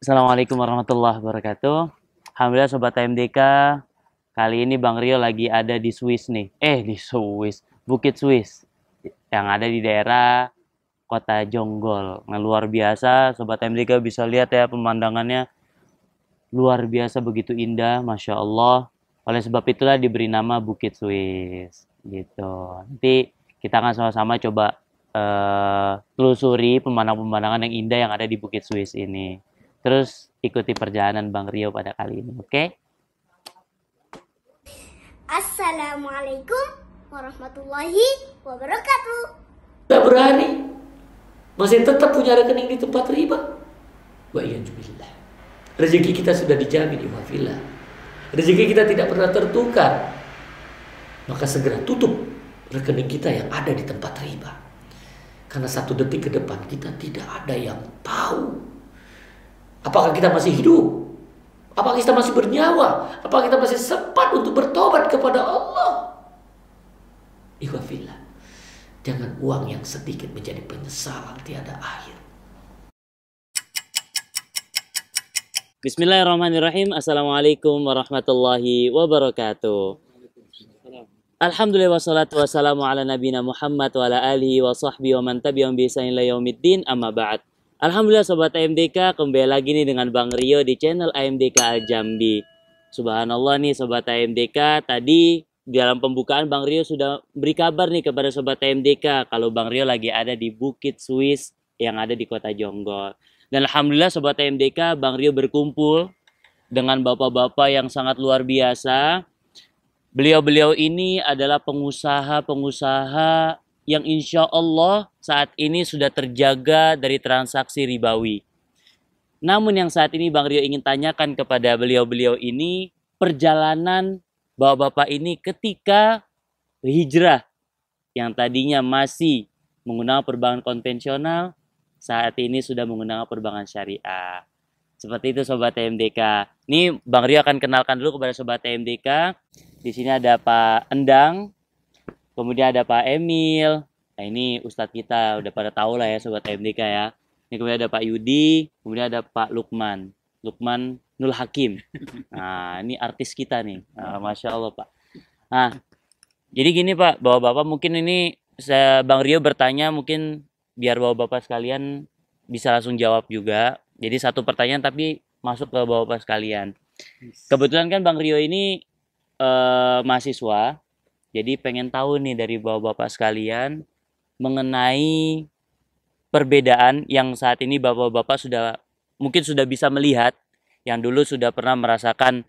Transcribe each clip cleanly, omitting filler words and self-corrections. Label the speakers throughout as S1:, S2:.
S1: Assalamualaikum warahmatullahi wabarakatuh. Alhamdulillah Sobat AMDK, kali ini Bang Rio lagi ada di Swiss nih. Di Swiss, Bukit Swiss. Yang ada di daerah Kota Jonggol. Nah, luar biasa, Sobat AMDK bisa lihat ya pemandangannya. Luar biasa begitu indah, Masya Allah. Oleh sebab itulah diberi nama Bukit Swiss. Gitu. Nanti kita akan sama-sama coba telusuri pemandangan-pemandangan yang indah yang ada di Bukit Swiss ini. Terus ikuti perjalanan Bang Rio pada kali ini, oke?
S2: Assalamualaikum warahmatullahi wabarakatuh.
S3: Tidak berani, masih tetap punya rekening di tempat riba. Wa iyyazubillah. Rezeki kita sudah dijamin, ikhwafillah. Rezeki kita tidak pernah tertukar. Maka segera tutup rekening kita yang ada di tempat riba. Karena satu detik ke depan kita tidak ada yang tahu. Apakah kita masih hidup? Apakah kita masih bernyawa? Apakah kita masih sempat untuk bertobat kepada Allah? Ikhwafillah. Jangan uang yang sedikit menjadi penyesalan tiada akhir.
S1: Bismillahirrahmanirrahim. Assalamualaikum warahmatullahi wabarakatuh. Alhamdulillah wassalatu wassalamu ala nabina Muhammad wa ala alihi wa sahbihi wa man tabi'ahum bi ihsanin ila yaumiddin, amma ba'd. Alhamdulillah Sobat AMDK, kembali lagi nih dengan Bang Rio di channel AMDK Al Jambi. Subhanallah nih Sobat AMDK, tadi di dalam pembukaan Bang Rio sudah beri kabar nih kepada Sobat AMDK kalau Bang Rio lagi ada di Bukit Swiss yang ada di Kota Jonggol. Dan Alhamdulillah Sobat AMDK, Bang Rio berkumpul dengan bapak-bapak yang sangat luar biasa. Beliau-beliau ini adalah pengusaha-pengusaha yang insya Allah saat ini sudah terjaga dari transaksi ribawi. Namun yang saat ini Bang Rio ingin tanyakan kepada beliau-beliau ini, perjalanan bapak-bapak ini ketika hijrah yang tadinya masih menggunakan perbankan konvensional, saat ini sudah menggunakan perbankan syariah. Seperti itu Sobat TMDK. Ini Bang Rio akan kenalkan dulu kepada Sobat TMDK. Di sini ada Pak Endang, kemudian ada Pak Emil. Nah ini Ustadz kita, udah pada tahu lah ya Sobat TMDK ya. Ini kemudian ada Pak Yudi, kemudian ada Pak Lukman. Lukman Nul Hakim. Nah ini artis kita nih. Nah, Masya Allah Pak. Nah jadi gini Pak, bapak-bapak mungkin ini Bang Rio bertanya mungkin biar bapak-bapak sekalian bisa langsung jawab juga. Jadi satu pertanyaan tapi masuk ke bapak-bapak sekalian. Kebetulan kan Bang Rio ini mahasiswa, jadi pengen tahu nih dari bapak-bapak sekalian mengenai perbedaan yang saat ini bapak-bapak sudah mungkin sudah bisa melihat, yang dulu sudah pernah merasakan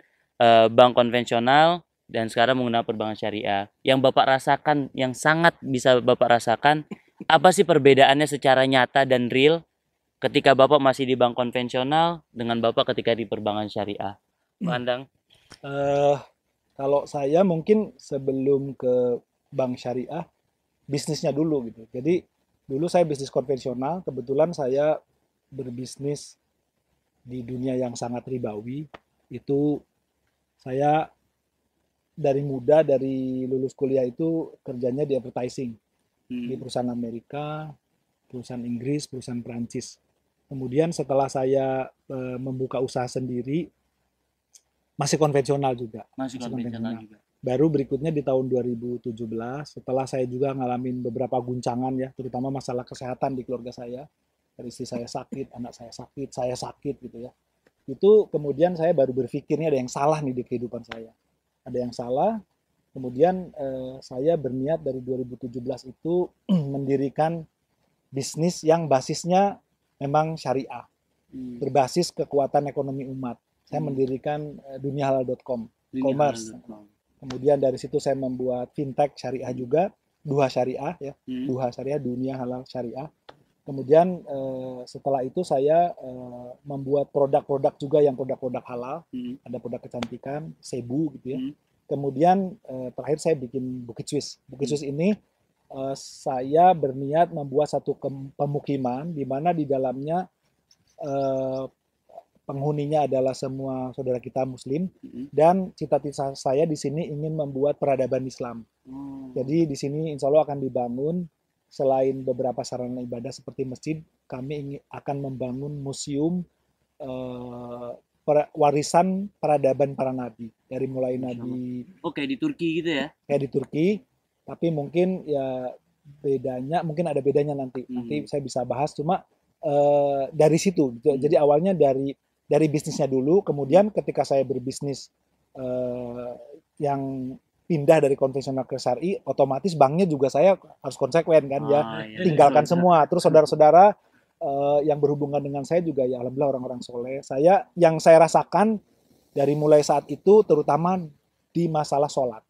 S1: bank konvensional dan sekarang menggunakan perbankan syariah. Yang Bapak rasakan, yang sangat bisa Bapak rasakan, apa sih perbedaannya secara nyata dan real ketika Bapak masih di bank konvensional dengan Bapak ketika di perbankan syariah? Pandang.
S4: Eh, Kalau saya mungkin sebelum ke bank syariah, bisnisnya dulu gitu. Jadi dulu saya bisnis konvensional, kebetulan saya berbisnis di dunia yang sangat ribawi. Itu saya dari muda, dari lulus kuliah itu kerjanya di advertising, di perusahaan Amerika, perusahaan Inggris, perusahaan Prancis. Kemudian setelah saya membuka usaha sendiri, masih konvensional juga.
S1: Masih konvensional juga.
S4: Baru berikutnya di tahun 2017, setelah saya juga ngalamin beberapa guncangan ya, terutama masalah kesehatan di keluarga saya. Istri saya sakit, anak saya sakit gitu ya. Itu kemudian saya baru berpikirnya ada yang salah nih di kehidupan saya. Ada yang salah, kemudian saya berniat dari 2017 itu mendirikan bisnis yang basisnya memang syariah, berbasis kekuatan ekonomi umat. Saya mendirikan duniahalal.com, e-commerce. Kemudian dari situ saya membuat fintech syariah juga, Duha Syariah ya, Duha Syariah, Dunia Halal Syariah. Kemudian setelah itu saya membuat produk-produk juga yang produk-produk halal, ada produk kecantikan, Sebu gitu ya. Kemudian terakhir saya bikin Bukit Swiss. Bukit Swiss ini saya berniat membuat satu pemukiman di mana di dalamnya penghuninya adalah semua saudara kita Muslim, dan cita-cita saya di sini ingin membuat peradaban Islam. Jadi di sini insya Allah akan dibangun selain beberapa sarana ibadah seperti masjid, kami akan membangun museum warisan peradaban para nabi, dari mulai nabi
S1: Oke, di Turki gitu ya.
S4: kayak di Turki, tapi mungkin ya bedanya, mungkin ada bedanya nanti. Nanti saya bisa bahas, cuma dari situ. Jadi awalnya dari bisnisnya dulu, kemudian ketika saya berbisnis yang pindah dari konvensional ke syar'i, otomatis banknya juga saya harus konsekuen kan ya,
S1: Iya.
S4: tinggalkan semua. Terus saudara-saudara yang berhubungan dengan saya juga ya alhamdulillah orang-orang soleh. Yang saya rasakan dari mulai saat itu, terutama di masalah sholat.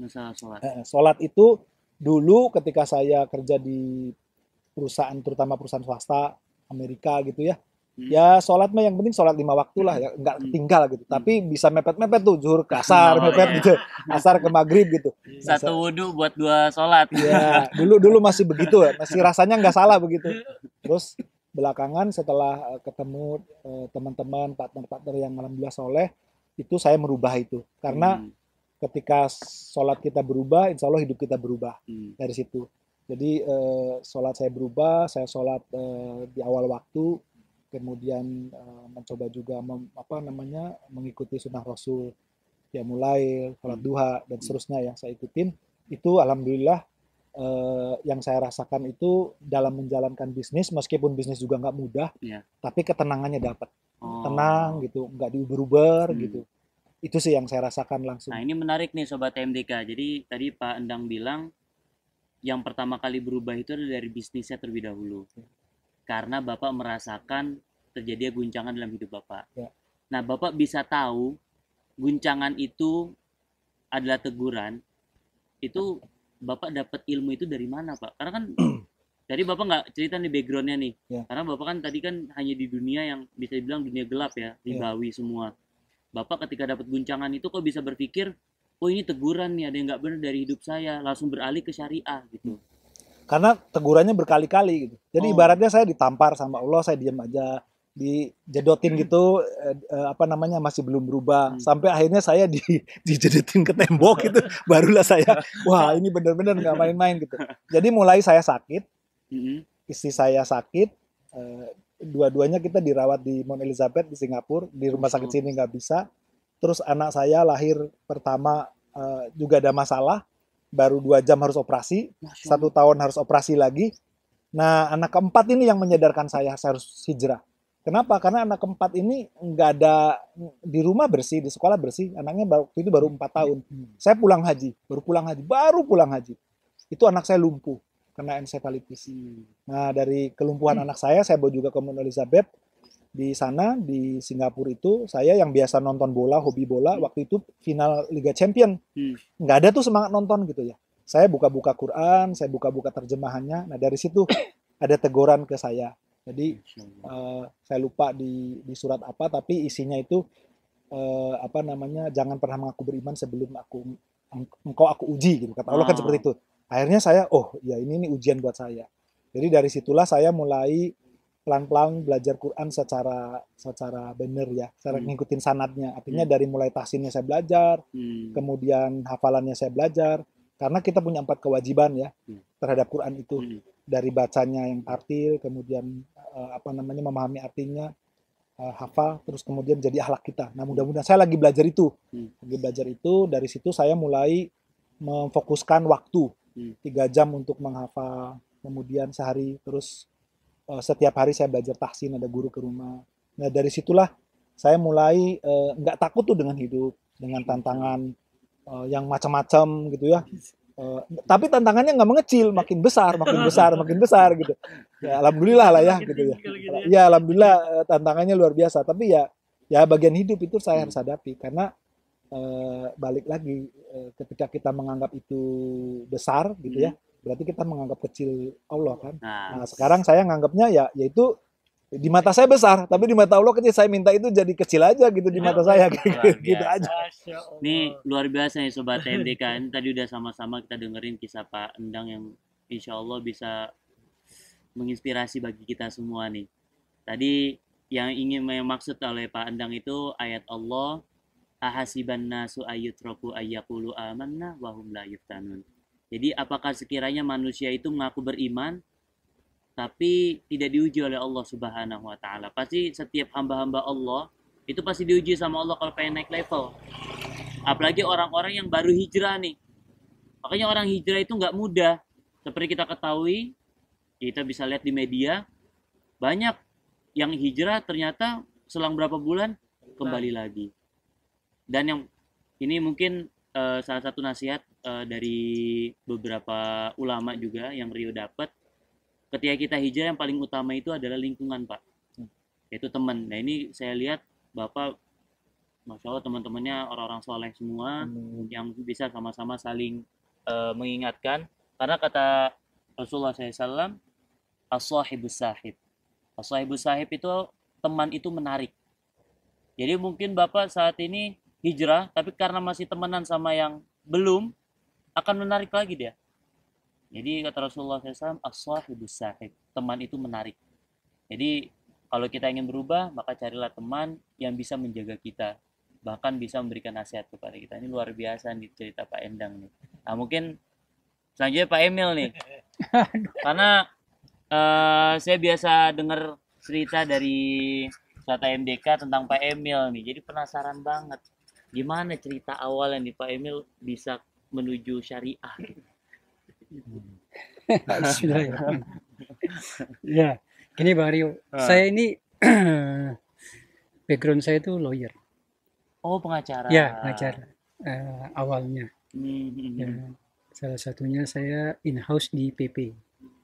S1: Masalah sholat.
S4: Sholat itu dulu ketika saya kerja di perusahaan, terutama perusahaan swasta Amerika gitu ya, ya sholat mah yang penting sholat 5 waktu lah ya, nggak ketinggal gitu. Tapi bisa mepet-mepet tuh, zuhur ke asar, mepet
S1: iya.
S4: gitu, asar ke maghrib gitu.
S1: Satu wudhu buat 2 sholat.
S4: Ya, dulu masih begitu ya, masih rasanya nggak salah begitu. Terus belakangan setelah ketemu teman-teman, partner-partner yang alhamdulillah soleh, itu saya merubah itu. Karena ketika sholat kita berubah, insya Allah hidup kita berubah dari situ. Jadi sholat saya berubah, saya sholat di awal waktu, kemudian mencoba juga mengikuti sunnah Rasul, ya mulai sholat duha dan seterusnya ya saya ikutin. Itu alhamdulillah yang saya rasakan itu dalam menjalankan bisnis, meskipun bisnis juga nggak mudah, tapi ketenangannya dapat. Tenang gitu, nggak diuber-uber gitu. Itu sih yang saya rasakan langsung.
S1: Nah, ini menarik nih Sobat TMDK. Jadi tadi Pak Endang bilang yang pertama kali berubah itu adalah dari bisnisnya terlebih dahulu. Karena Bapak merasakan terjadi guncangan dalam hidup Bapak.
S4: Ya.
S1: Nah, Bapak bisa tahu guncangan itu adalah teguran. Itu Bapak dapat ilmu itu dari mana, Pak? Karena kan tadi Bapak nggak cerita nih backgroundnya nih.
S4: Ya.
S1: Karena Bapak kan tadi kan hanya di dunia yang bisa dibilang dunia gelap ya, ribawi semua. Bapak ketika dapat guncangan itu kok bisa berpikir, oh ini teguran nih, ada yang nggak benar dari hidup saya, langsung beralih ke syariah gitu.
S4: Karena tegurannya berkali-kali gitu. Jadi ibaratnya saya ditampar sama Allah, saya diam aja, dijedotin gitu, masih belum berubah. Sampai akhirnya saya dijedotin ke tembok gitu, barulah saya, wah ini benar-benar nggak main-main gitu. Jadi mulai saya sakit, istri saya sakit, dua-duanya kita dirawat di Mount Elizabeth di Singapura, di rumah sakit sini nggak bisa. Terus anak saya lahir pertama juga ada masalah, baru 2 jam harus operasi, 1 tahun harus operasi lagi. Nah anak keempat ini yang menyadarkan saya harus hijrah. Kenapa? Karena anak keempat ini nggak ada di rumah bersih, di sekolah bersih. Anaknya waktu itu baru 4 tahun. Saya baru pulang haji. Itu anak saya lumpuh, kena encephalitis. Nah dari kelumpuhan anak saya bawa juga ke Mount Elizabeth. Di sana, di Singapura itu, saya yang biasa nonton bola, hobi bola, waktu itu final Liga Champion. Nggak ada tuh semangat nonton gitu ya. Saya buka-buka Quran, saya buka-buka terjemahannya. Nah dari situ ada teguran ke saya. Jadi saya lupa di surat apa, tapi isinya itu jangan pernah mengaku beriman sebelum engkau aku uji gitu. Kata Allah kan seperti itu. Akhirnya saya, oh ya ini ujian buat saya. Jadi dari situlah saya mulai pelan-pelan belajar Quran secara benar ya, secara ngikutin sanadnya. Artinya dari mulai tahsinnya saya belajar, kemudian hafalannya saya belajar. Karena kita punya 4 kewajiban ya terhadap Quran itu. Dari bacanya yang tartil, kemudian memahami artinya, hafal, terus kemudian jadi akhlak kita. Nah mudah-mudahan saya lagi belajar itu. Dari situ saya mulai memfokuskan waktu 3 jam untuk menghafal, kemudian sehari, terus setiap hari saya belajar tahsin, ada guru ke rumah. Nah dari situlah saya mulai nggak takut tuh dengan hidup, dengan tantangan yang macam-macam gitu ya. Tapi tantangannya nggak mengecil, makin besar gitu. Ya, alhamdulillah lah ya gitu ya. Ya alhamdulillah tantangannya luar biasa. Tapi ya bagian hidup itu saya harus hadapi karena balik lagi ketika kita menganggap itu besar gitu ya, berarti kita menganggap kecil Allah kan. Nah sekarang saya nganggapnya yaitu di mata saya besar, tapi di mata Allah kecil. Saya minta itu jadi kecil aja gitu di mata saya gitu aja.
S1: Ini luar biasa nih Sobat TMDK. Ini tadi udah sama-sama kita dengerin kisah Pak Endang yang insya Allah bisa menginspirasi bagi kita semua nih. Tadi yang ingin maksud oleh Pak Endang itu ayat Allah, ahasiban nasu ayyutraku ayyaqulu amanna wa hum la yuftanun. Jadi apakah sekiranya manusia itu mengaku beriman tapi tidak diuji oleh Allah Subhanahu wa taala. Pasti setiap hamba-hamba Allah itu pasti diuji sama Allah kalau pengen naik level. Apalagi orang-orang yang baru hijrah nih. Makanya orang hijrah itu nggak mudah. Seperti kita ketahui, kita bisa lihat di media, banyak yang hijrah ternyata selang berapa bulan kembali lagi. Dan yang ini mungkin salah satu nasihat dari beberapa ulama juga yang Rio dapat, ketika kita hijrah yang paling utama itu adalah lingkungan, Pak. Yaitu teman. Nah ini saya lihat Bapak, Masya Allah teman-temannya orang-orang soleh semua yang bisa sama-sama saling mengingatkan. Karena kata Rasulullah SAW, as-sahibus sahib. As-sahibus sahib itu teman itu menarik. Jadi mungkin Bapak saat ini hijrah, tapi karena masih temenan sama yang belum, akan menarik lagi dia. Jadi kata Rasulullah SAW, as-sahibus sahib. Teman itu menarik. Jadi kalau kita ingin berubah, maka carilah teman yang bisa menjaga kita. Bahkan bisa memberikan nasihat kepada kita. Ini luar biasa nih cerita Pak Endang nih. Nah mungkin selanjutnya Pak Emil nih. Karena saya biasa dengar cerita dari Wisata MDK tentang Pak Emil nih. Jadi penasaran banget. Gimana cerita awalnya nih Pak Emil bisa menuju syariah?
S5: Bismillahirrahmanirrahim. Ya, gini Bang Rio. Saya ini background saya itu lawyer.
S1: Oh, pengacara.
S5: Ya, pengacara awalnya.
S1: Hmm.
S5: Ya, salah satunya saya in-house di PP,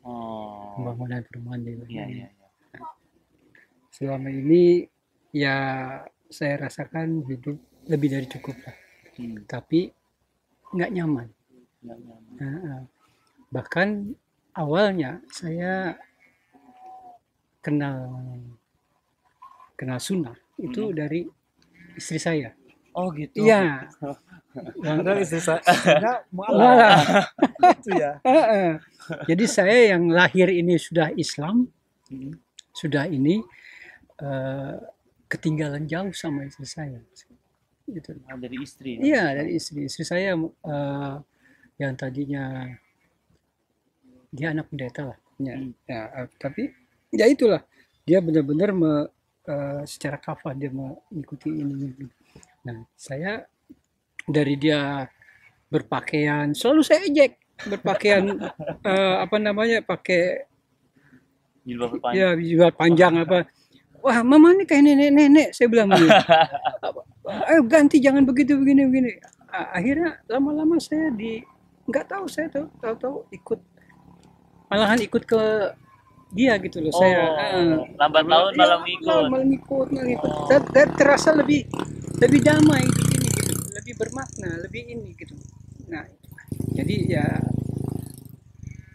S1: Oh.
S5: pembangunan perumahan di
S1: Iya, iya, iya.
S5: Selama ini ya saya rasakan hidup lebih dari cukup lah. Tapi nggak nyaman.
S1: Nggak nyaman.
S5: Bahkan awalnya saya kenal sunnah itu dari istri saya.
S1: Oh gitu.
S5: Iya.
S4: Padahal istri saya mualaf. Itu ya.
S5: Jadi saya yang lahir ini sudah Islam, sudah ini ketinggalan jauh sama istri saya. Gitu.
S1: Oh, dari istri.
S5: Iya, dari istri. Istri saya yang tadinya dia anak pendeta lah. Ya, tapi ya itulah. Dia benar-benar secara kafah dia mengikuti ini. Nah, saya dari dia berpakaian selalu saya ejek berpakaian pakai
S1: Jilbab panjang.
S5: ya jilbab panjang apa. Wah, mama ini kayak nenek-nenek, saya bilang begitu. Ayo ganti, jangan begitu begini. Akhirnya lama-lama saya nggak tahu, saya tahu ikut, malahan ikut ke dia gitu loh. Saya
S1: lambat laun malam ikut.
S5: Malam ikut. Dan terasa lebih damai ini gitu, lebih bermakna, lebih ini gitu. Nah, jadi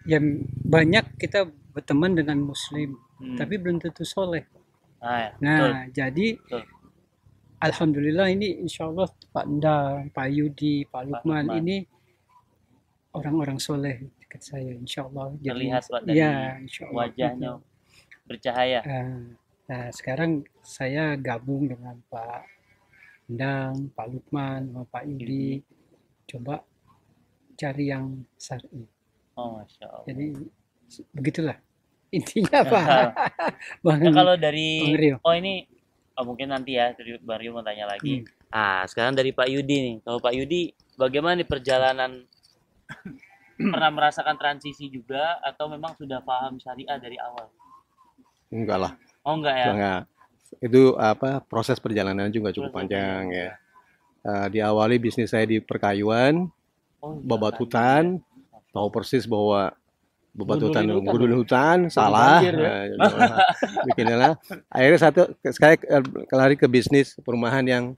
S5: ya banyak kita berteman dengan muslim, tapi belum tentu soleh. Nah, jadi betul. Alhamdulillah ini insya Allah Pak Endang, Pak Yudi, Pak Lukman ini orang-orang soleh dekat saya, insya Allah.
S1: Terlihat Pak dari wajahnya bercahaya.
S5: Nah, sekarang saya gabung dengan Pak Endang, Pak Lukman, sama Pak Yudi, coba cari yang syar'i.
S1: Oh, Masya Allah.
S5: Jadi begitulah intinya Pak.
S1: Nah, kalau dari ini mungkin nanti ya dari Bang Rio mau tanya lagi. Sekarang dari Pak Yudi nih. Kalau Pak Yudi, bagaimana nih perjalanan? Pernah merasakan transisi juga atau memang sudah paham syariah dari awal?
S6: Enggak lah.
S1: Oh enggak ya?
S6: Enggak. Itu proses perjalanan juga cukup panjang ya. Diawali bisnis saya di perkayuan, babat hutan, tahu persis bahwa gudul hutan salah, bikinlah. Akhirnya sekali lari ke bisnis perumahan yang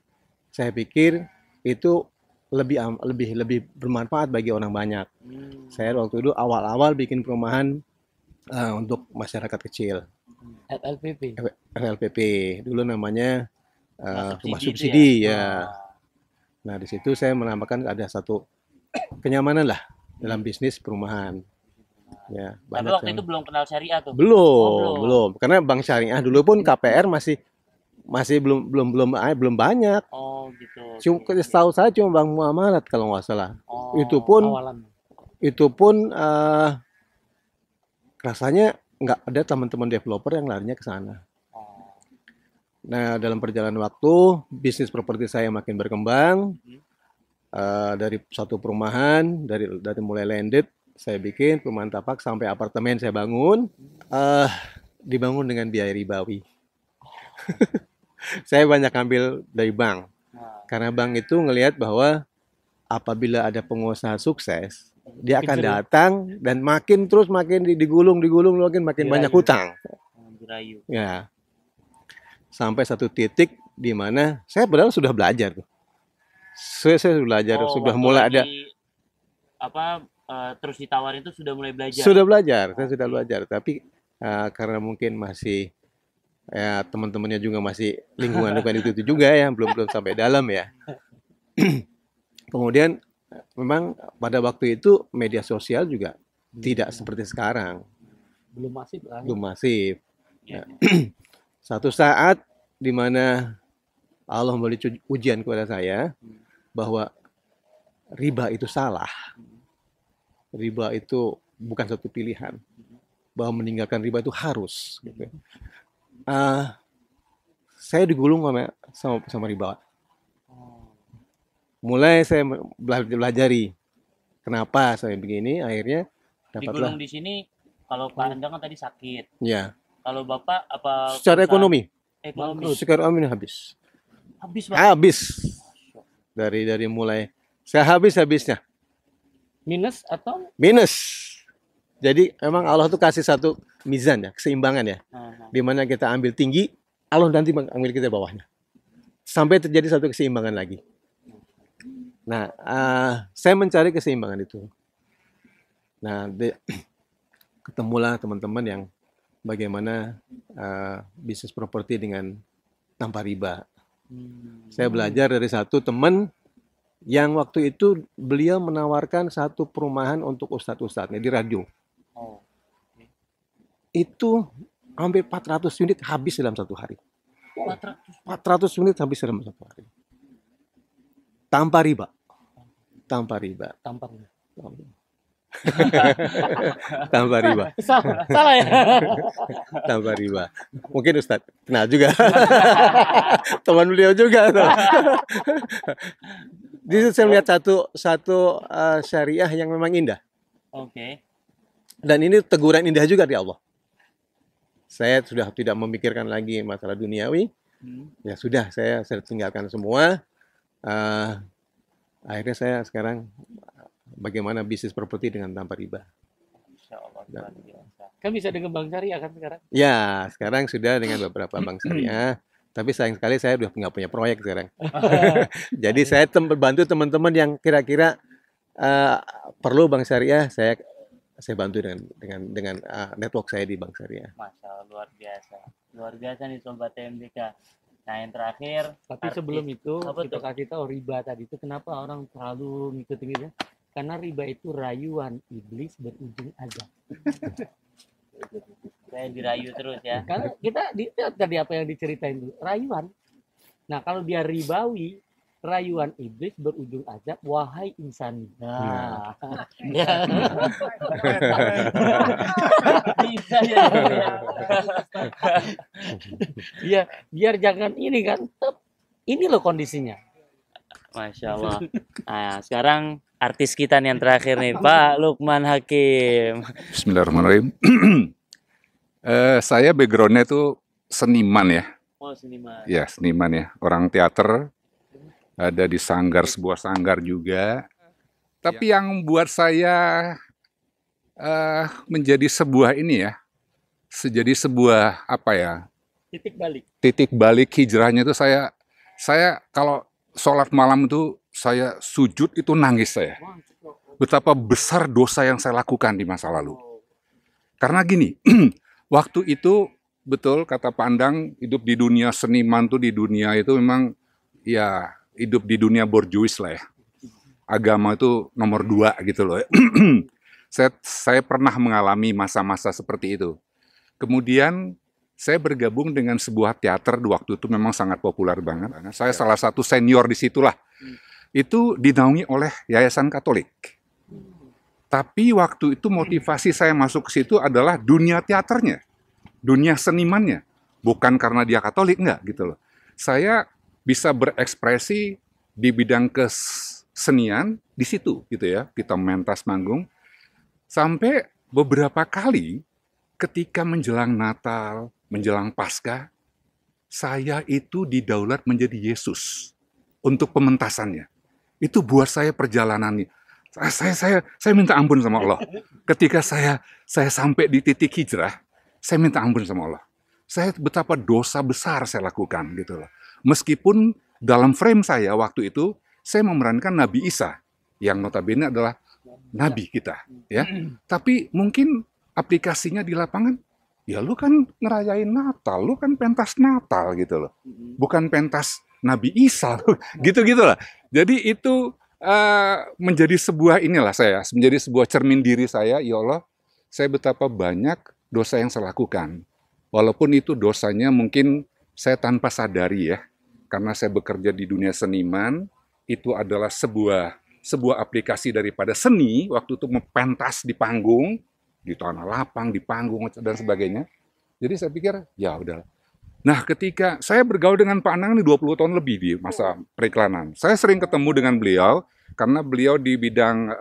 S6: saya pikir itu lebih bermanfaat bagi orang banyak. Saya waktu itu awal-awal bikin perumahan untuk masyarakat kecil. FLPP dulu namanya rumah subsidi ya. Nah di situ saya menambahkan ada satu kenyamanan lah dalam bisnis perumahan. Ya,
S1: tapi waktu itu belum kenal syariah tuh.
S6: Belum. Karena bank syariah dulu pun KPR masih belum banyak.
S1: Oh gitu.
S6: Cuma setahu saya cuma bank muamalat kalau nggak salah. Itu pun rasanya nggak ada teman-teman developer yang larinya ke sana. Nah, dalam perjalanan waktu, bisnis properti saya makin berkembang. Dari satu perumahan, dari mulai landed, saya bikin perumahan tapak sampai apartemen saya bangun. Dibangun dengan biaya ribawi. Saya banyak ambil dari bank. Karena bank itu ngelihat bahwa apabila ada pengusaha sukses, dia akan datang dan makin digulung, makin banyak hutang.
S1: Dirayu.
S6: Ya. Sampai satu titik di mana saya padahal sudah belajar tuh. Saya sudah belajar, sudah
S1: waktu
S6: mulai ada
S1: lagi, terus ditawarin itu sudah mulai belajar.
S6: sudah belajar, saya sudah belajar, tapi karena mungkin masih ya teman-temannya juga masih lingkungan itu juga ya, belum sampai dalam ya. Kemudian memang pada waktu itu media sosial juga tidak seperti sekarang.
S3: Belum masif lah.
S6: Belum masif. Ya. Satu saat di mana Allah memberi ujian kepada saya bahwa riba itu salah. Riba itu bukan satu pilihan. Bahwa meninggalkan riba itu harus. Gitu. Saya digulung sama riba. Mulai saya belajari kenapa saya begini, akhirnya dapatlah.
S1: Digulung di sini, kalau Pak Endang kan tadi sakit.
S6: Ya.
S1: Kalau Bapak apa?
S6: Secara ekonomi. Secara ekonomi habis.
S1: Habis, Pak.
S6: Habis. Dari mulai saya habisnya.
S3: Minus atau?
S6: Minus. Jadi memang Allah tuh kasih satu mizan ya, keseimbangan ya. Di mana kita ambil tinggi, Allah nanti mengambil kita bawahnya. Sampai terjadi satu keseimbangan lagi. Nah, saya mencari keseimbangan itu. Nah, ketemulah teman-teman yang bagaimana bisnis properti dengan tanpa riba. Saya belajar dari satu teman yang waktu itu beliau menawarkan satu perumahan untuk ustadz-ustadznya di radio. Itu hampir 400 unit habis dalam satu hari. 400 unit habis dalam satu hari. Tanpa riba. Tanpa riba. Tanpa riba.
S3: Salah ya.
S6: Tanpa riba. Mungkin Ustadz kenal juga. Teman beliau juga. Di situ saya melihat satu syariah yang memang indah.
S1: Oke.
S6: Dan ini teguran indah juga dari Allah. Saya sudah tidak memikirkan lagi masalah duniawi. Ya sudah, saya tinggalkan semua. Akhirnya saya sekarang bagaimana bisnis properti dengan tanpa riba.
S3: Kan bisa dengan bank syariah kan sekarang?
S6: Ya, sekarang sudah dengan beberapa bank syariah. Tapi sayang sekali saya udah nggak punya proyek sekarang. Jadi saya bantu teman-teman yang kira-kira perlu bank syariah, saya bantu dengan network saya di bank syariah.
S1: Masya Allah, luar biasa nih sobat TMDK. Nah yang terakhir,
S3: tapi sebelum itu
S1: tuh?
S3: kita kasih tahu riba tadi itu kenapa orang terlalu ngikutin itu? Karena riba itu rayuan iblis berujung azab.
S1: Saya dirayu terus ya.
S3: Karena kita tadi apa yang diceritain dulu, rayuan. Nah kalau dia ribawi, rayuan iblis berujung azab, wahai insani. Nah, ya.
S1: Bisa ya.
S3: Ya, biar jangan ini kan. Ini loh kondisinya.
S1: Masya Allah. Nah, sekarang artis kita nih yang terakhir nih, Pak Lukman Hakim.
S7: Bismillahirrahmanirrahim. Saya backgroundnya itu seniman ya.
S1: Oh, seniman.
S7: Ya, seniman ya. Orang teater. Ada di sebuah sanggar juga. Tapi yang buat saya menjadi sebuah ini ya, jadi sebuah apa ya? Titik balik hijrahnya itu saya kalau sholat malam itu saya sujud itu nangis saya. Betapa besar dosa yang saya lakukan di masa lalu. Karena gini, waktu itu betul kata Pak Endang, hidup di dunia seniman tuh di dunia itu memang ya hidup di dunia borjuis lah ya. Agama itu nomor 2 gitu loh. Saya pernah mengalami masa-masa seperti itu. Kemudian saya bergabung dengan sebuah teater di waktu itu memang sangat populer banget. Saya salah satu senior di situlah. Itu dinaungi oleh Yayasan Katolik. Tapi waktu itu motivasi saya masuk ke situ adalah dunia teaternya, dunia senimannya. Bukan karena dia Katolik, enggak gitu loh. Saya bisa berekspresi di bidang kesenian di situ gitu ya. Kita mentas manggung. Sampai beberapa kali ketika menjelang Natal, menjelang Paskah, saya itu didaulat menjadi Yesus untuk pementasannya. Itu buat saya perjalanannya. Saya minta ampun sama Allah. Ketika saya sampai di titik hijrah, saya minta ampun sama Allah. Saya betapa dosa besar saya lakukan gitu loh. Meskipun dalam frame saya waktu itu saya memerankan Nabi Isa yang notabene adalah nabi kita, ya. Tapi mungkin aplikasinya di lapangan, ya lu kan ngerayain Natal, lu kan pentas Natal gitu loh. Bukan pentas Nabi Isa, gitu-gitu lah. Jadi itu menjadi sebuah menjadi sebuah cermin diri saya, ya Allah, saya betapa banyak dosa yang saya lakukan. Walaupun itu dosanya mungkin saya tanpa sadari ya, karena saya bekerja di dunia seniman, itu adalah sebuah aplikasi daripada seni, waktu itu pentas di panggung, di tanah lapang, di panggung, dan sebagainya. Jadi saya pikir, ya udah. Nah, ketika saya bergaul dengan Pak Anang ini 20 tahun lebih di masa periklanan, saya sering ketemu dengan beliau, karena beliau di bidang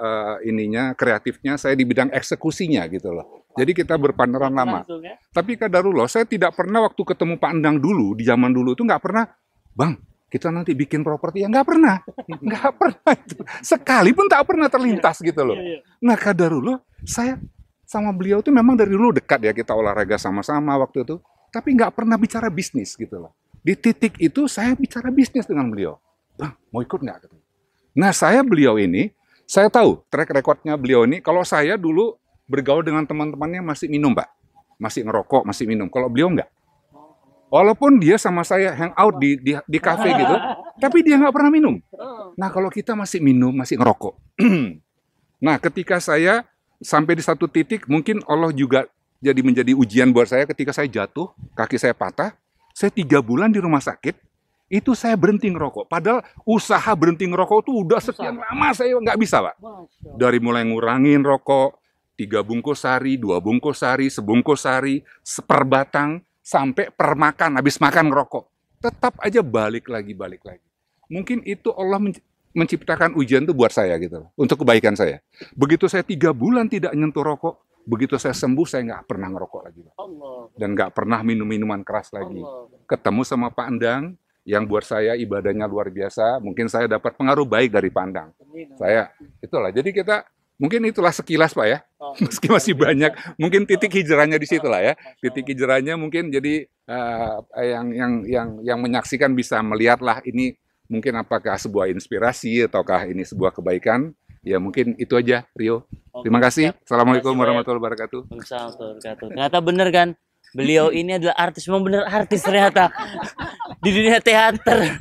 S7: kreatifnya, saya di bidang eksekusinya gitu loh. Jadi kita berpartneran lama. Tapi kadarullah, saya tidak pernah waktu ketemu Pak Endang dulu, di zaman dulu itu nggak pernah, Bang, kita nanti bikin properti, ya nggak pernah. Nggak pernah itu. Sekalipun tak pernah terlintas gitu loh. Nah, kadarullah, saya sama beliau itu memang dari dulu dekat ya, kita olahraga sama-sama waktu itu. Tapi nggak pernah bicara bisnis gitu loh. Di titik itu saya bicara bisnis dengan beliau. Bang, mau ikut nggak? Nah, beliau ini, saya tahu track recordnya beliau ini, kalau saya dulu bergaul dengan teman-temannya masih minum, Pak. Masih ngerokok, masih minum. Kalau beliau nggak. Walaupun dia sama saya hangout di kafe gitu, tapi dia nggak pernah minum. Nah, kalau kita masih minum, masih ngerokok. Nah, ketika saya sampai di satu titik, mungkin Allah juga jadi menjadi ujian buat saya ketika saya jatuh, kaki saya patah, saya 3 bulan di rumah sakit, itu saya berhenti ngerokok. Padahal usaha berhenti ngerokok itu udah sekian lama saya nggak bisa, Pak. Dari mulai ngurangin rokok, 3 bungkus sehari, 2 bungkus sehari, sebungkus sehari, seperbatang, sampai per makan, habis makan ngerokok. Tetap aja balik lagi. Mungkin itu Allah menciptakan ujian itu buat saya gitu, untuk kebaikan saya. Begitu saya 3 bulan tidak nyentuh rokok, begitu saya sembuh, saya nggak pernah ngerokok lagi. Dan nggak pernah minum minuman keras lagi. Ketemu sama Pak Endang, yang buat saya ibadahnya luar biasa. Mungkin saya dapat pengaruh baik dari Pak Endang. Itulah. Jadi mungkin itulah sekilas Pak ya. Meski masih banyak, mungkin titik hijrahnya di situ lah ya. Titik hijrahnya mungkin jadi yang menyaksikan bisa melihatlah ini mungkin apakah sebuah inspirasi ataukah ini sebuah kebaikan. Ya mungkin itu aja, Rio. Terima kasih. Assalamualaikum warahmatullahi wabarakatuh.
S1: Ternyata bener kan, beliau ini adalah artis, memang bener artis ternyata di dunia teater.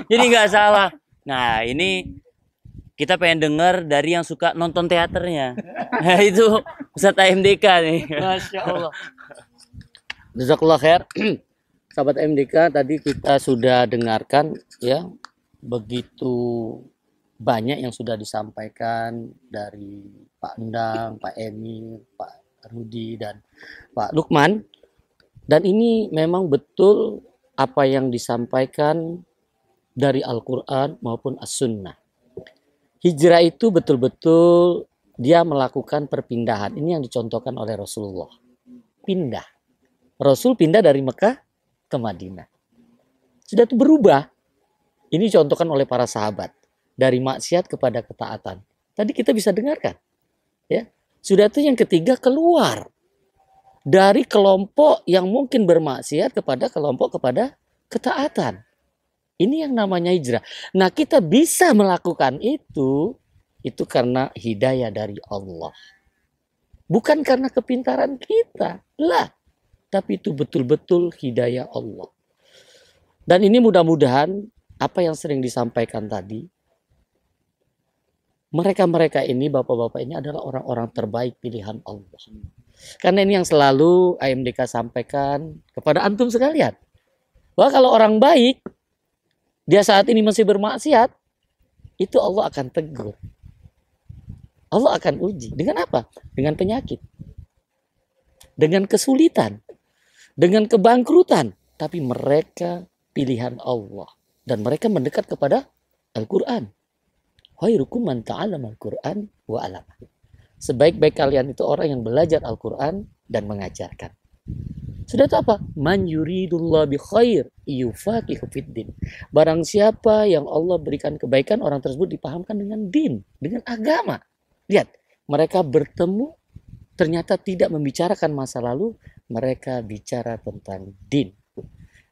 S1: Jadi nggak salah. Nah, ini kita pengen dengar dari yang suka nonton teaternya. Nah, itu Ustadz AMDK nih. Masya Allah. Jazakallah khair. Sahabat AMDK, tadi kita sudah dengarkan ya, begitu banyak yang sudah disampaikan dari Pak Endang, Pak Emil, Pak Rudi, dan Pak Lukman. Dan ini memang betul apa yang disampaikan dari Al-Quran maupun As-Sunnah. Hijrah itu betul-betul dia melakukan perpindahan. Ini yang dicontohkan oleh Rasulullah. Pindah. Rasul pindah dari Mekah ke Madinah. Sudah itu berubah. Ini dicontohkan oleh para sahabat. Dari maksiat kepada ketaatan. Tadi kita bisa dengarkan. Ya. Sudah itu yang ketiga keluar. Dari kelompok yang mungkin bermaksiat kepada kelompok kepada ketaatan. Ini yang namanya hijrah. Nah, kita bisa melakukan itu karena hidayah dari Allah. Bukan karena kepintaran kita. Lah. Tapi itu betul-betul hidayah Allah. Dan ini mudah-mudahan apa yang sering disampaikan tadi, mereka-mereka ini, bapak-bapak ini adalah orang-orang terbaik pilihan Allah. Karena ini yang selalu AMDK sampaikan kepada antum sekalian. Bahwa kalau orang baik, dia saat ini masih bermaksiat, itu Allah akan tegur.
S3: Allah akan uji. Dengan apa? Dengan penyakit. Dengan kesulitan. Dengan kebangkrutan. Tapi mereka pilihan Allah. Dan mereka mendekat kepada Al-Quran. Khairukum man ta'allama Al-Quran wa 'allama. Sebaik-baik kalian itu orang yang belajar Al-Quran dan mengajarkan. Sudah itu apa? Man yuridullah bi khair yufaqihu fiddin. Barang siapa yang Allah berikan kebaikan, orang tersebut dipahamkan dengan din, dengan agama. Lihat, mereka bertemu ternyata tidak membicarakan masa lalu, mereka bicara tentang din.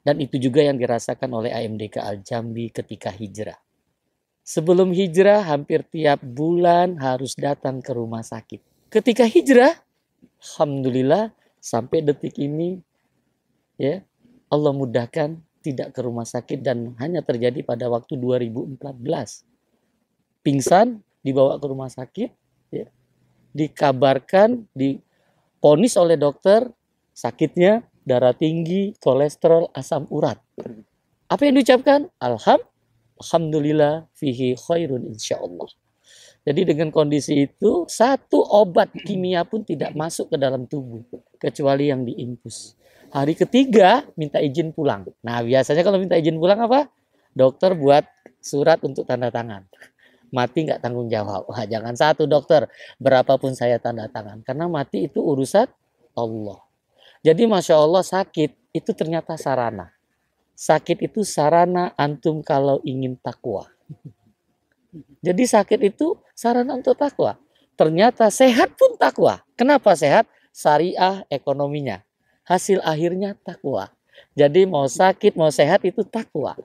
S3: Dan itu juga yang dirasakan oleh AMDK Al-Jambi ketika hijrah. Sebelum hijrah hampir tiap bulan harus datang ke rumah sakit. Ketika hijrah, alhamdulillah sampai detik ini ya Allah mudahkan tidak ke rumah sakit dan hanya terjadi pada waktu 2014. Pingsan dibawa ke rumah sakit ya, dikabarkan diponis oleh dokter sakitnya darah tinggi, kolesterol, asam urat. Apa yang diucapkan? Alhamdulillah fihi khairun insyaallah. Jadi dengan kondisi itu, satu obat kimia pun tidak masuk ke dalam tubuh. Kecuali yang diinfus. Hari ketiga, minta izin pulang. Nah, biasanya kalau minta izin pulang apa? Dokter buat surat untuk tanda tangan. Mati nggak tanggung jawab. Wah, jangan satu dokter. Berapapun saya tanda tangan. Karena mati itu urusan Allah. Jadi Masya Allah sakit itu ternyata sarana. Sakit itu sarana antum kalau ingin takwa. Jadi sakit itu sarana untuk takwa. Ternyata sehat pun takwa. Kenapa sehat? Syariah ekonominya. Hasil akhirnya takwa. Jadi mau sakit, mau sehat itu takwa.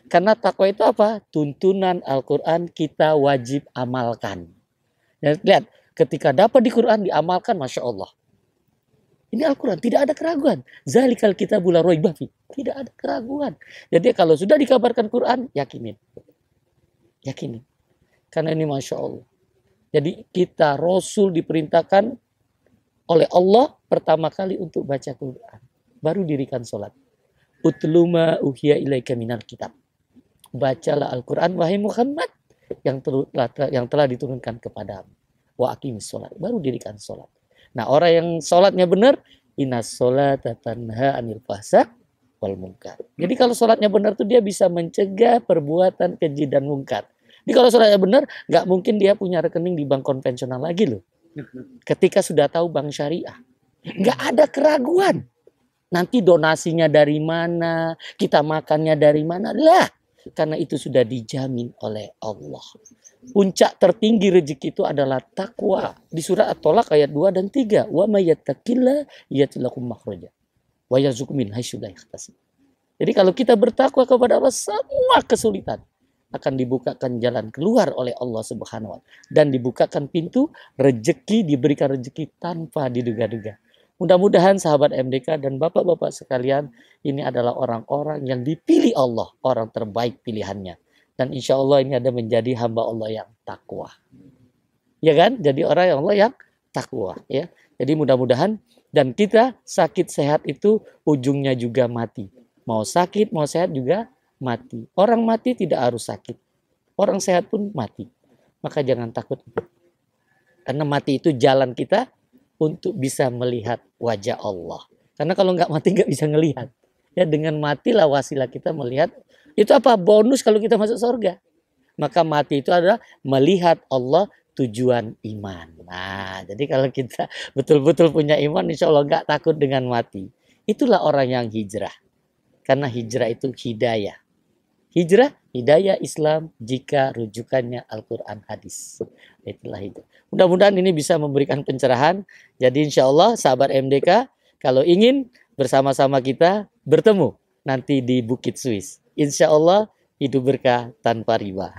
S3: Karena takwa itu apa? Tuntunan Al-Quran kita wajib amalkan. Dan lihat, ketika dapat di Quran diamalkan, Masya Allah. Ini Al-Quran, tidak ada keraguan. Zalikal kitabul la raiba fi. Tidak ada keraguan. Jadi kalau sudah dikabarkan Quran, yakinin. Yakinin. Karena ini Masya Allah. Jadi kita Rasul diperintahkan oleh Allah pertama kali untuk baca Quran. Baru dirikan sholat. Utluma uhiya ilaika minal kitab. Bacalah Al-Quran wahai Muhammad yang telah diturunkan kepadamu. Wa aqimis sholat. Baru dirikan sholat. Nah orang yang sholatnya benar, innas sholata tanha anil fahsya wal munkar. Jadi kalau sholatnya benar tuh dia bisa mencegah perbuatan keji dan munkar. Jadi kalau sholatnya benar, nggak mungkin dia punya rekening di bank konvensional lagi loh. Ketika sudah tahu bank syariah. Nggak ada keraguan. Nanti donasinya dari mana, kita makannya dari mana. Lah, karena itu sudah dijamin oleh Allah. Puncak tertinggi rezeki itu adalah takwa. Di surah At-Tolaq ayat 2 dan 3. Wa may yattaqillah yaj'al lahu makhraja wa yarzuqhu min haitsu la yahtasib. Jadi kalau kita bertakwa kepada Allah, semua kesulitan akan dibukakan jalan keluar oleh Allah Subhanahu wa Ta'ala. Dan dibukakan pintu rezeki, diberikan rezeki tanpa diduga-duga. Mudah-mudahan sahabat MDK dan bapak-bapak sekalian, ini adalah orang-orang yang dipilih Allah, orang terbaik pilihannya. Dan insya Allah ini ada menjadi hamba Allah yang takwa. Ya kan? Jadi orang yang Allah yang takwa. Ya. Jadi mudah-mudahan, dan kita sakit sehat itu ujungnya juga mati. Mau sakit, mau sehat juga mati. Orang mati tidak harus sakit. Orang sehat pun mati. Maka jangan takut. Karena mati itu jalan kita untuk bisa melihat wajah Allah. Karena kalau nggak mati nggak bisa ngelihat. Ya dengan matilah wasilah kita melihat. Itu apa? Bonus kalau kita masuk surga. Maka mati itu adalah melihat Allah, tujuan iman. Nah, jadi kalau kita betul-betul punya iman, insya Allah nggak takut dengan mati. Itulah orang yang hijrah. Karena hijrah itu hidayah. Hijrah, hidayah Islam jika rujukannya Al-Quran hadis. Itulah itu. Mudah-mudahan ini bisa memberikan pencerahan. Jadi insya Allah sahabat MDK, kalau ingin bersama-sama kita bertemu nanti di Bukit Swiss. Insya Allah hidup berkah tanpa riba.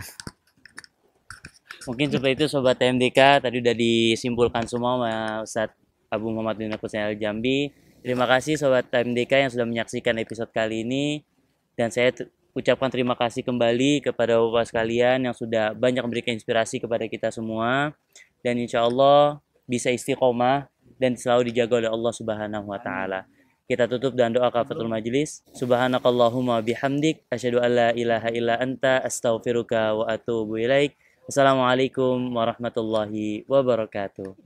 S1: Mungkin seperti itu Sobat MDK, tadi udah disimpulkan semua sama Ustadz Abu Muhammad bin Husain Al-Jambi. Terima kasih Sobat MDK yang sudah menyaksikan episode kali ini. Dan saya ucapkan terima kasih kembali kepada Bapak sekalian yang sudah banyak memberikan inspirasi kepada kita semua. Dan insya Allah bisa istiqomah dan selalu dijaga oleh Allah Subhanahu wa Ta'ala. Kita tutup dengan doa kafatul majlis. Subhanakallahumma bihamdik asyhadu an la ilaha illa anta astaghfiruka wa atubu ilaik. Assalamualaikum warahmatullahi wabarakatuh.